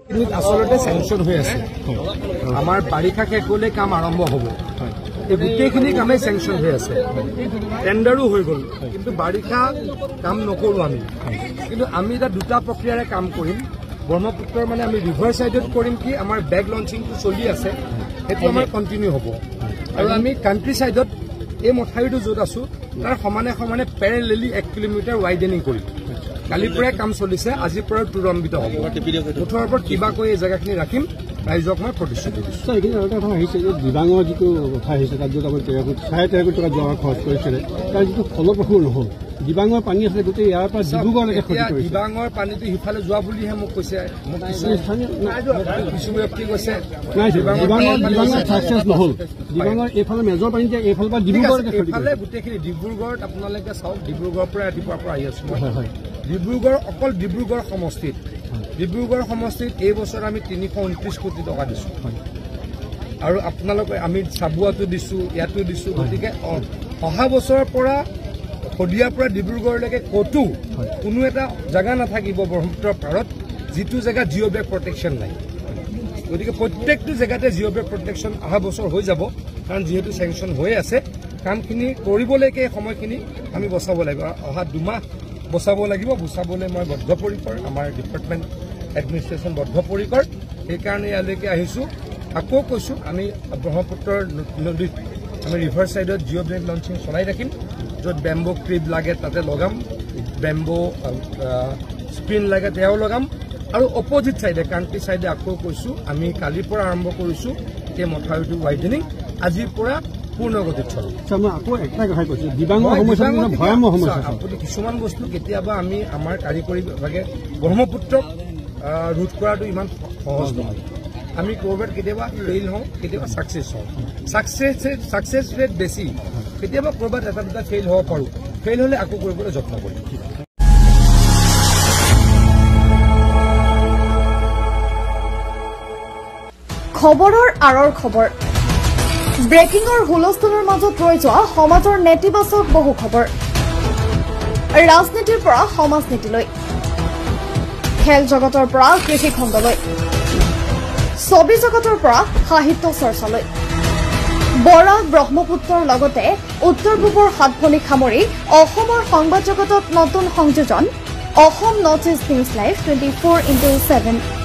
আসলতে স্যাংশন হৈ আছে আমাৰ বাৰিষা শেষ হ'লে কাম আৰম্ভ হ'ব এই গোটেইখিনি কামেই স্যাংশন হৈ আছে টেন্ডাৰো হৈ গ'ল কিন্তু বাৰিষা কাম নকৰোঁ আমি কিন্তু আমি এটা দুটা প্ৰক্ৰিয়াৰে কাম কৰিম ব্ৰহ্মপুত্ৰৰ মানে আমি ৰিভাৰ সাইডত কৰিম কি আমাৰ বেগ লঞ্চিংটো চলি আছে সেইটো আমাৰ কন্টিনিউ হ'ব আৰু আমি কান্ট্ৰি সাইডত এই মথাউৰিটো য'ত আছো তাৰ সমানে সমানে পেৰেলেলি 1 কিলোমিটাৰ ওয়াইডেনিং কৰিম কালিৰ পৰাই কাম চলিছে আজিৰ পৰা তুৰম্বিত হ'ব মুঠৰ ওপৰত কিবা কৈ এই জেগাখিনি ৰাখিম ৰাইজক মই প্ৰতিশ্ৰুতি দিছোঁ এইখিনি আৰু এটা কথা আহিছে যে দিবাঙৰ যিটো কথা আহিছে তাত য'ত আমাৰ 13 কোটি টকা যোৱা খৰচ কৰিছিলে তাৰ যিটো ফলপ্ৰসূ নহ'ল দিবাঙৰ পানী আছে গোটেই ইয়াৰ পৰা ডিব্ৰুগড়লৈকে ক্ষতি কৰিছে দিবাঙৰ পানীটো সিফালে যোৱা বুলিহে মোক কৈছে মোক কিছু ব্যক্তি কৈছে নাই দিবাঙৰ চাকচেছ নহ'ল দিবাঙৰ এইফালে মেজৰ পানী দিয়ে এইফালে পৰা ডিব্ৰুগড়লৈকে ক্ষতি কৰিছে গোটেইখিনি ডিব্ৰুগড়ত আপোনালোকে চাওক ডিব্ৰুগড়ৰ পৰা ৰাতিপুৱাৰ পৰা আহি আছো ডিব্ৰুগড় অকল ডিব্ৰুগড় সমষ্টিত এই বছৰ আমি 329 কোটি টকা দিছোঁ আৰু আপোনালোকে আমি চাবুৱাটো দিছোঁ ইয়াতো দিছোঁ গতিকে অহা বছৰৰ পৰা শদিয়াৰ পৰা ডিব্ৰুগড়লৈকে ক'তো কোনো এটা জেগা নাথাকিব ব্ৰহ্মপুত্ৰৰ পাৰত যিটো জেগা জিঅ' বেগ প্ৰটেকশ্যন নাই গতিকে প্ৰত্যেকটো জেগাতে জিঅ' বেগ প্ৰটেকশ্যন অহা বছৰ হৈ যাব কাৰণ যিহেতু চেংচন হৈ আছে কামখিনি কৰিবলৈকে সময়খিনি আমি বচাব লাগিব অহা 2 মাহ বচাব লাগিব বচাবলৈ মই বদ্ধপৰিকৰ আমাৰ ডিপাৰ্টমেণ্ট এডমিনিষ্ট্ৰেশ্যন বদ্ধপৰিকৰ সেইকাৰণে ইয়ালৈকে আহিছোঁ আকৌ কৈছোঁ আমি ব্ৰহ্মপুত্ৰৰ নদীত আমি ৰিভাৰ সাইডত জিঅ' বেগ লঞ্চিং চলাই ৰাখিম য'ত বেম্বো ক্ৰিব লাগে তাতে লগাম বেম্বো স্ক্ৰীন লাগে তেও লগাম আৰু অপজিট সাইডে কাণ্ট্ৰি সাইডে আকৌ কৈছোঁ আমি কালিৰ পৰা আৰম্ভ কৰিছোঁ এই মথাউৰিটো ওয়াইডেনিং আজিৰ পৰা পূৰ্ণগতিত চলিব মই আকৌ একটা কথা কৈছোঁ দিবাঙৰ সমস্যা ভয়াৱহ সমস্যা আপুনি কিছুমান বস্তু কেতিয়াবা আমি আমাৰ কাৰিকৰী বিভাগে ব্ৰহ্মপুত্ৰক ৰোধ কৰাটো ইমান সহজ নহয় আমি ক'ৰবাত কেতিয়াবা ফেইল হওঁ কেতিয়াবা ছাকচেছ হওঁ ছাকচেছ ৰেট বেছি কেতিয়াবা ক'ৰবাত এটা দুটা ফেইল হ'ব পাৰোঁ ফেইল হ'লে আকৌ কৰিবলৈ যত্ন কৰিম খবৰৰ আঁৰৰ খবৰ ব্ৰেকিংৰ হুলস্থুলৰ মাজত ৰৈ যোৱা সমাজৰ নেতিবাচক বহু খবৰ ৰাজনীতিৰ পৰা সমাজনীতিলৈ খেল জগতৰ পৰা কৃষি খণ্ডলৈ ছবি জগতৰ পৰা সাহিত্য চৰ্চালৈ বৰাক ব্ৰহ্মপুত্ৰৰ লগতে উত্তৰ পূবৰ সাতভনীক সামৰি অসমৰ সংবাদ জগতত নতুন সংযোজন Assam north east news live 24/7